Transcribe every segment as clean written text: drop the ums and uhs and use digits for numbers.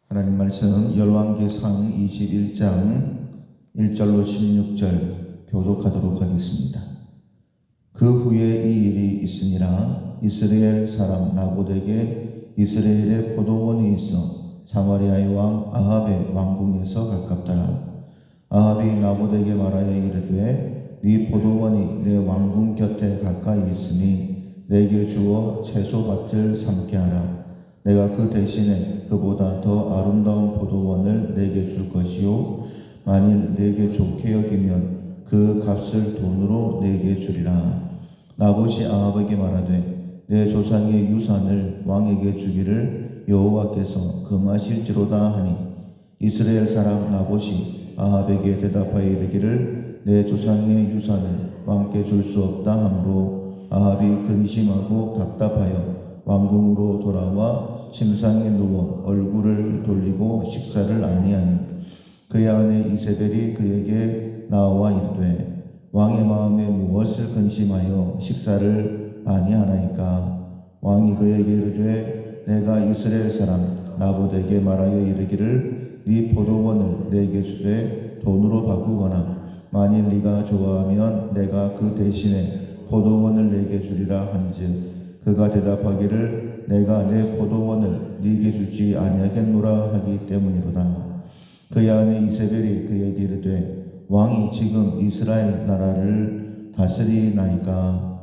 하나님 말씀 열왕기상 21장 1절로 16절 교독하도록 하겠습니다. 그 후에 이 일이 있으니라. 이스라엘 사람 나봇에게 이스라엘의 포도원이 있어 사마리아의 왕 아합의 왕궁에서 가깝더라. 아합이 나봇에게 말하여 이르되 네 포도원이 내 왕궁 곁에 가까이 있으니 내게 주어 채소밭을 삼게 하라. 내가 그 대신에 그보다 더 아름다운 포도원을 내게 줄 것이요 만일 내게 좋게 여기면 그 값을 돈으로 내게 주리라. 나봇이 아합에게 말하되 내 조상의 유산을 왕에게 주기를 여호와께서 금하실지로다 하니 이스라엘 사람 나봇이 아합에게 대답하여 이르기를 내 조상의 유산을 왕께 줄 수 없다 하므로 아합이 근심하고 답답하여 왕궁으로 돌아와 침상에 누워 얼굴을 돌리고 식사를 아니하니 그의 아내 이세벨이 그에게 나와 이르되 왕의 마음에 무엇을 근심하여 식사를 아니하나이까. 왕이 그에게 이르되 내가 이스라엘 사람 나봇에게 말하여 이르기를 네 포도원을 내게 주되 돈으로 바꾸거나 만일 네가 좋아하면 내가 그 대신에 포도원을 내게 주리라 한즉 그가 대답하기를 내가 내 포도원을 네게 주지 아니하겠노라 하기 때문이로다. 그의 아내 이세벨이 그에게 이르되 왕이 지금 이스라엘 나라를 다스리나이까.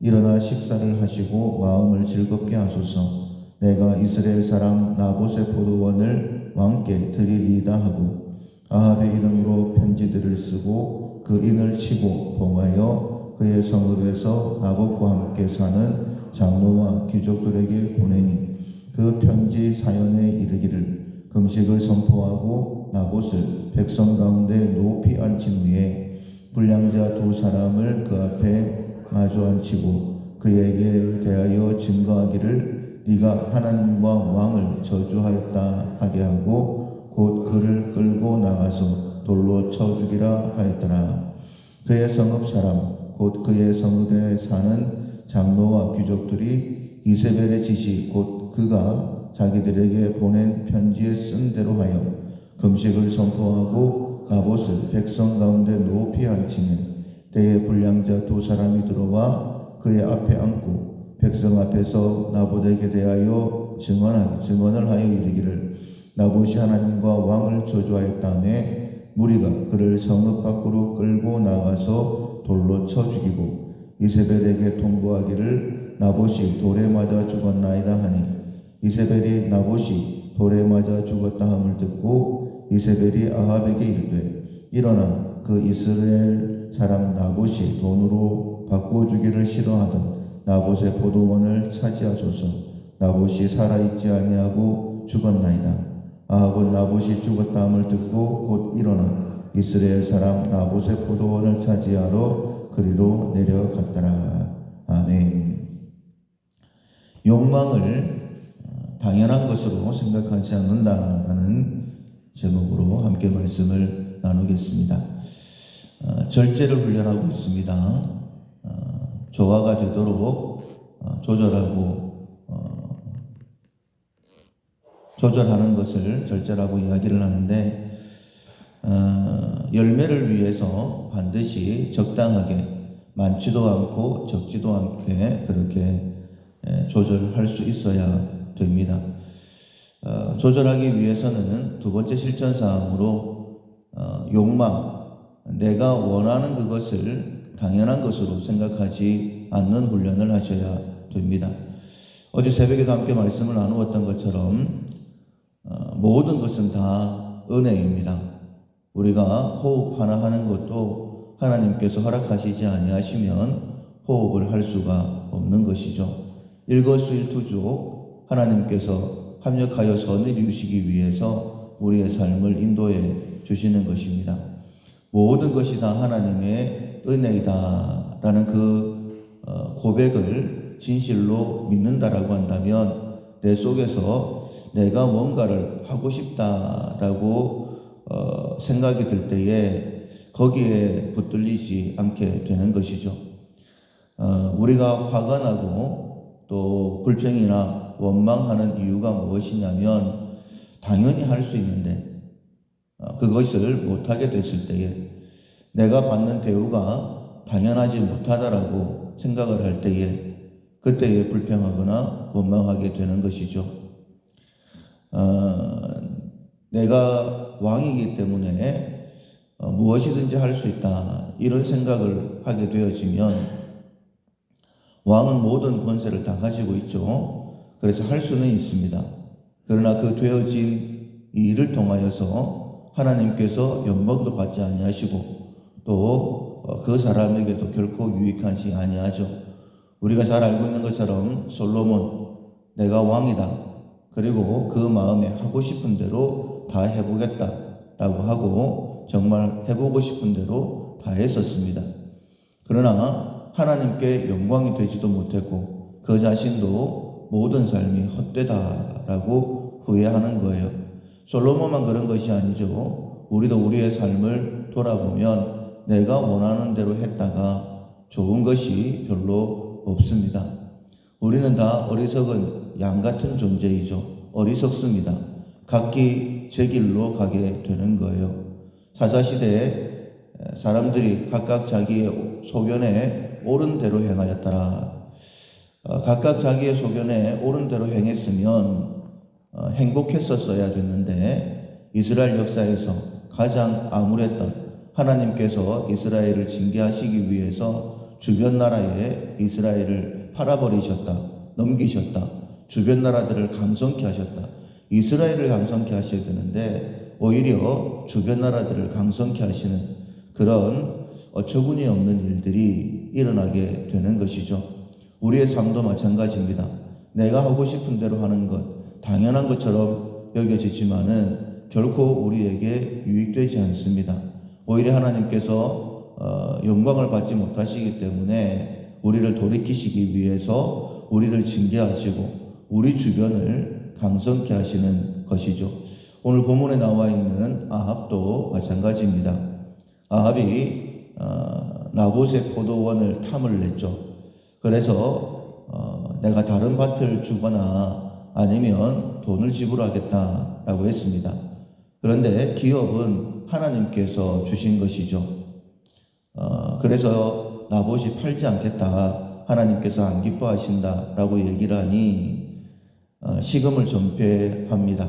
일어나 식사를 하시고 마음을 즐겁게 하소서. 내가 이스라엘 사람 나봇의 포도원을 왕께 드리리이다 하고 아합의 이름으로 편지들을 쓰고 그 인을 치고 봉하여 그의 성읍에서 나봇과 함께 사는 장로와 귀족들에게 보내니 그 편지 사연에 이르기를 금식을 선포하고 나봇을 백성 가운데 높이 앉힌 후에 불량자 두 사람을 그 앞에 마주 앉히고 그에게 대하여 증거하기를 네가 하나님과 왕을 저주하였다 하게 하고 곧 그를 끌고 나가서 돌로 쳐 죽이라 하였더라. 그의 성읍 사람 곧 그의 성읍에 사는 장로와 귀족들이 이세벨의 지시 곧 그가 자기들에게 보낸 편지에 쓴 대로 하여 금식을 선포하고 나봇을 백성 가운데 높이 앉히니 때에 불량자 두 사람이 들어와 그의 앞에 앉고 백성 앞에서 나봇에게 대하여 증언을 하여 이르기를 나봇이 하나님과 왕을 저주하였다매 무리가 그를 성읍 밖으로 끌고 나가서 돌로 쳐 죽이고 이세벨에게 통보하기를 나봇이 돌에 맞아 죽었나이다 하니 이세벨이 나봇이 돌에 맞아 죽었다 함을 듣고 이세벨이 아합에게 이르되 일어나 그 이스라엘 사람 나봇이 돈으로 바꾸어주기를 싫어하던 나봇의 포도원을 차지하소서. 나봇이 살아있지 아니하고 죽었나이다. 아합은 나봇이 죽었다 함을 듣고 곧 일어나 이스라엘 사람 나봇의 포도원을 차지하러 그리로 내려갔더라. 아멘. 욕망을 당연한 것으로 생각하지 않는다라는 제목으로 함께 말씀을 나누겠습니다. 절제를 훈련하고 있습니다. 조화가 되도록 조절하는 것을 절제라고 이야기를 하는데 열매를 위해서 반드시 적당하게 많지도 않고 적지도 않게 그렇게 조절할 수 있어야 됩니다. 조절하기 위해서는 두 번째 실천사항으로 욕망, 내가 원하는 그것을 당연한 것으로 생각하지 않는 훈련을 하셔야 됩니다. 어제 새벽에도 함께 말씀을 나누었던 것처럼 모든 것은 다 은혜입니다. 우리가 호흡 하나 하는 것도 하나님께서 허락하시지 아니하시면 호흡을 할 수가 없는 것이죠. 일거수일투족 하나님께서 합력하여 선을 이루시기 위해서 우리의 삶을 인도해 주시는 것입니다. 모든 것이 다 하나님의 은혜이다 라는 그 고백을 진실로 믿는다라고 한다면 내 속에서 내가 뭔가를 하고 싶다라고 생각이 들 때에 거기에 붙들리지 않게 되는 것이죠. 우리가 화가 나고 또 불평이나 원망하는 이유가 무엇이냐면 당연히 할 수 있는데 그것을 못하게 됐을 때에 내가 받는 대우가 당연하지 못하다라고 생각을 할 때에 그때에 불평하거나 원망하게 되는 것이죠. 내가 왕이기 때문에 무엇이든지 할 수 있다 이런 생각을 하게 되어지면 왕은 모든 권세를 다 가지고 있죠. 그래서 할 수는 있습니다. 그러나 그 되어진 이 일을 통하여서 하나님께서 영광도 받지 아니하시고 또 그 사람에게도 결코 유익하지 아니하죠. 우리가 잘 알고 있는 것처럼 솔로몬 내가 왕이다. 그리고 그 마음에 하고 싶은 대로 다 해보겠다라고 하고 정말 해보고 싶은 대로 다 했었습니다. 그러나 하나님께 영광이 되지도 못했고 그 자신도 모든 삶이 헛되다라고 후회하는 거예요. 솔로몬만 그런 것이 아니죠. 우리도 우리의 삶을 돌아보면 내가 원하는 대로 했다가 좋은 것이 별로 없습니다. 우리는 다 어리석은 양 같은 존재이죠. 어리석습니다. 각기 제 길로 가게 되는 거예요. 사사시대에 사람들이 각각 자기의 소견에 옳은 대로 행하였더라. 각각 자기의 소견에 옳은 대로 행했으면 행복했었어야 됐는데 이스라엘 역사에서 가장 암울했던 하나님께서 이스라엘을 징계하시기 위해서 주변 나라에 이스라엘을 팔아버리셨다. 넘기셨다. 주변 나라들을 강성케 하셨다. 이스라엘을 강성케 하셔야 되는데 오히려 주변 나라들을 강성케 하시는 그런 어처구니 없는 일들이 일어나게 되는 것이죠. 우리의 삶도 마찬가지입니다. 내가 하고 싶은 대로 하는 것 당연한 것처럼 여겨지지만은 결코 우리에게 유익되지 않습니다. 오히려 하나님께서 영광을 받지 못하시기 때문에 우리를 돌이키시기 위해서 우리를 징계하시고 우리 주변을 강성케 하시는 것이죠. 오늘 본문에 나와 있는 아합도 마찬가지입니다. 아합이 나봇의 포도원을 탐을 냈죠. 그래서 내가 다른 밭을 주거나 아니면 돈을 지불하겠다라고 했습니다. 그런데 기업은 하나님께서 주신 것이죠. 그래서 나봇이 팔지 않겠다. 하나님께서 안 기뻐하신다라고 얘기를 하니 식음을 전폐합니다.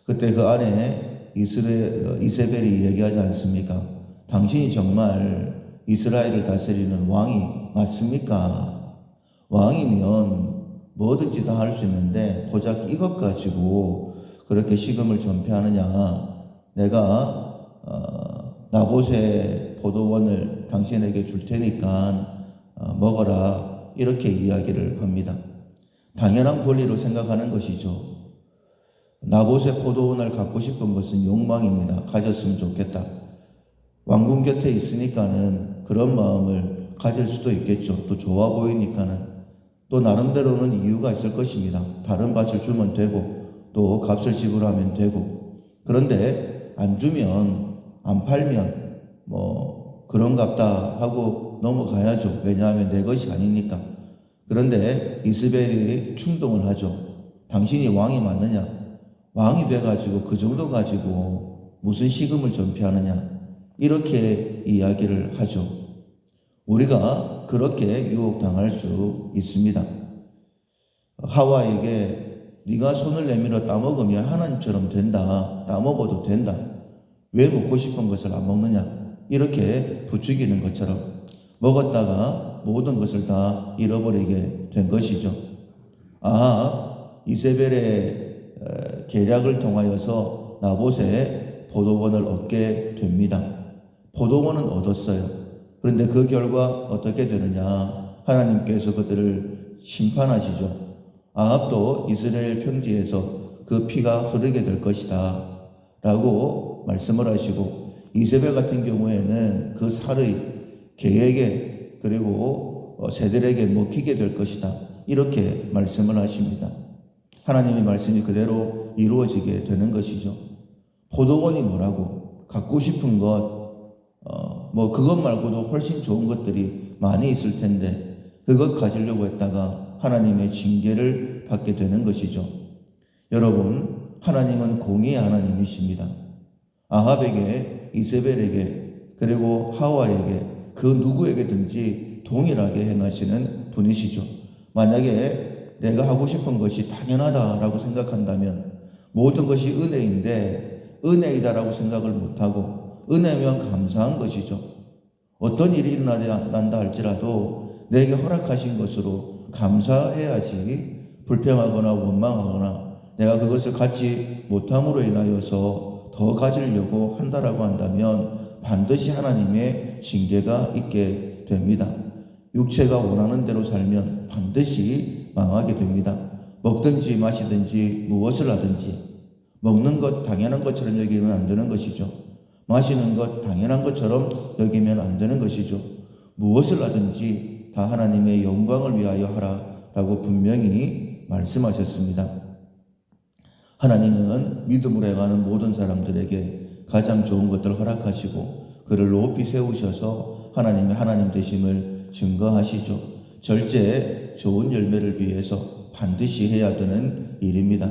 그때 그 안에 이세벨이 얘기하지 않습니까? 당신이 정말 이스라엘을 다스리는 왕이 맞습니까? 왕이면 뭐든지 다 할 수 있는데 고작 이것 가지고 그렇게 식음을 전폐하느냐. 내가 나봇의 포도원을 당신에게 줄 테니까 먹어라 이렇게 이야기를 합니다. 당연한 권리로 생각하는 것이죠. 나봇의 포도원을 갖고 싶은 것은 욕망입니다. 가졌으면 좋겠다. 왕궁 곁에 있으니까는 그런 마음을 가질 수도 있겠죠. 또 좋아 보이니까는 또 나름대로는 이유가 있을 것입니다. 다른 밭을 주면 되고 또 값을 지불하면 되고 그런데 안 주면 안 팔면 뭐 그런갑다 하고 넘어가야죠. 왜냐하면 내 것이 아니니까. 그런데 이스벨이 충동을 하죠. 당신이 왕이 맞느냐? 왕이 돼가지고 그 정도 가지고 무슨 식음을 전폐하느냐? 이렇게 이야기를 하죠. 우리가 그렇게 유혹당할 수 있습니다. 하와에게 네가 손을 내밀어 따먹으면 하나님처럼 된다. 따먹어도 된다. 왜 먹고 싶은 것을 안 먹느냐? 이렇게 부추기는 것처럼 먹었다가 모든 것을 다 잃어버리게 된 것이죠. 이세벨의 계략을 통하여서 나봇의 포도원을 얻게 됩니다. 포도원은 얻었어요. 그런데 그 결과 어떻게 되느냐? 하나님께서 그들을 심판하시죠. 아합도 이스라엘 평지에서 그 피가 흐르게 될 것이다 라고 말씀을 하시고 이세벨 같은 경우에는 그 살의 계획에 그리고 새들에게 먹히게 될 것이다 이렇게 말씀을 하십니다. 하나님의 말씀이 그대로 이루어지게 되는 것이죠. 포도원이 뭐라고? 갖고 싶은 것 그것 말고도 훨씬 좋은 것들이 많이 있을 텐데 그것 가지려고 했다가 하나님의 징계를 받게 되는 것이죠. 여러분, 하나님은 공의의 하나님이십니다. 아합에게, 이세벨에게, 그리고 하와에게, 그 누구에게든지 동일하게 행하시는 분이시죠. 만약에 내가 하고 싶은 것이 당연하다라고 생각한다면, 모든 것이 은혜인데 은혜이다라고 생각을 못하고, 은혜면 감사한 것이죠. 어떤 일이 일어난다 할지라도 내게 허락하신 것으로 감사해야지, 불평하거나 원망하거나 내가 그것을 갖지 못함으로 인하여서 더 가지려고 한다라고 한다면 반드시 하나님의 징계가 있게 됩니다. 육체가 원하는 대로 살면 반드시 망하게 됩니다. 먹든지 마시든지 무엇을 하든지 먹는 것 당연한 것처럼 여기면 안 되는 것이죠. 마시는 것 당연한 것처럼 여기면 안 되는 것이죠. 무엇을 하든지 다 하나님의 영광을 위하여 하라라고 분명히 말씀하셨습니다. 하나님은 믿음으로 행하는 모든 사람들에게 가장 좋은 것들을 허락하시고 그를 높이 세우셔서 하나님의 하나님 되심을 증거하시죠. 절제 좋은 열매를 위해서 반드시 해야 되는 일입니다.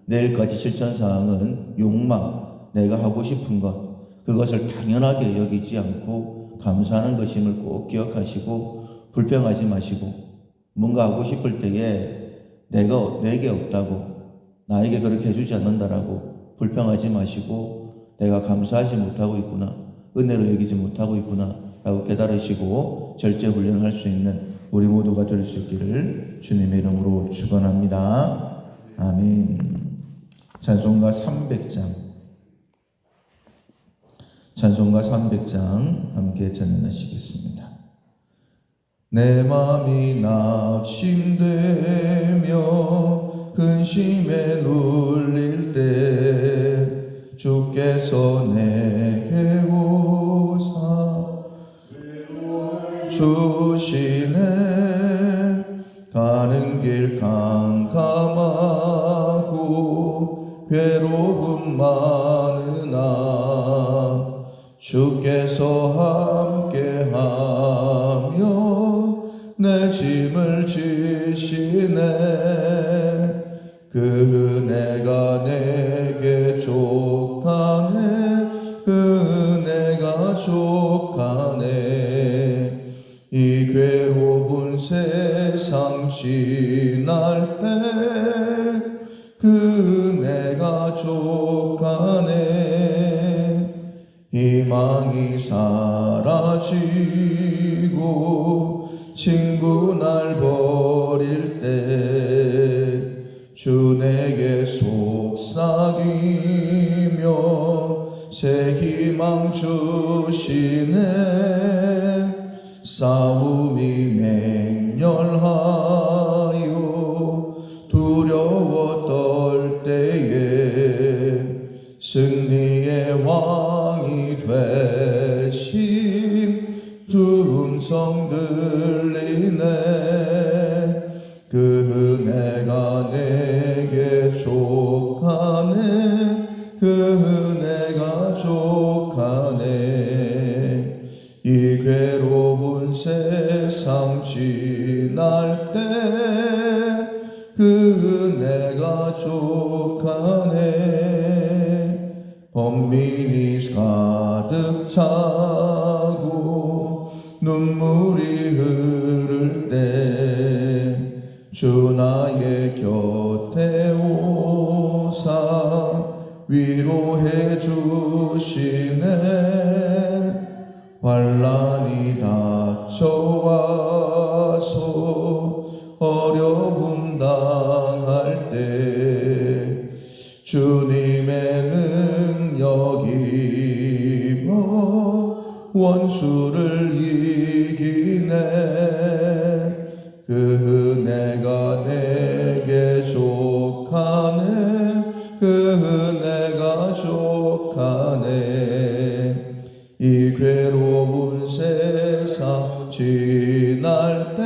내일까지 실천사항은 욕망, 내가 하고 싶은 것, 그것을 당연하게 여기지 않고 감사하는 것임을 꼭 기억하시고 불평하지 마시고, 뭔가 하고 싶을 때에 내게 없다고, 나에게 그렇게 해주지 않는다라고 불평하지 마시고 내가 감사하지 못하고 있구나, 은혜로 여기지 못하고 있구나 라고 깨달으시고 절제 훈련을 할 수 있는 우리 모두가 될 수 있기를 주님의 이름으로 축원합니다. 아멘. 찬송가 300장 함께 찬양하시겠습니다. 내 맘이 낙심되며 근심에 눌릴 때 주께서 내게 오사 주시네. 가는 길 캄캄하고 괴로움 많으나 주께서 함께하며 내 짐을 지시네. 그 은혜가 내게 족하네. 그 은혜가 족하네. 이 괴로운 세상 지날 때 그 은혜가 족하네. 희망이 사라지고 친구 날 버릴 때 주 내게 속삭이며 새 희망 주시네. 싸움이 맹렬하여 두려워 떨 때에 승리의 왕이 되신 주 음성 들리네. 그 은혜가 내게 족하네. 그 은혜가 족하네. 이 괴로운 세상 지날 때 그 은혜가 족하네. 범민이 가득 차고 눈물이 흐를 때 주 나의 곁에 오사 위로해 주시네. 환난이 닥쳐와서 어려움 당할 때 주님의 능력 입어 원수를 이기네. 그 은혜가 내게 족하네. 그 은혜가 족하네. 이 괴로운 세상 지날 때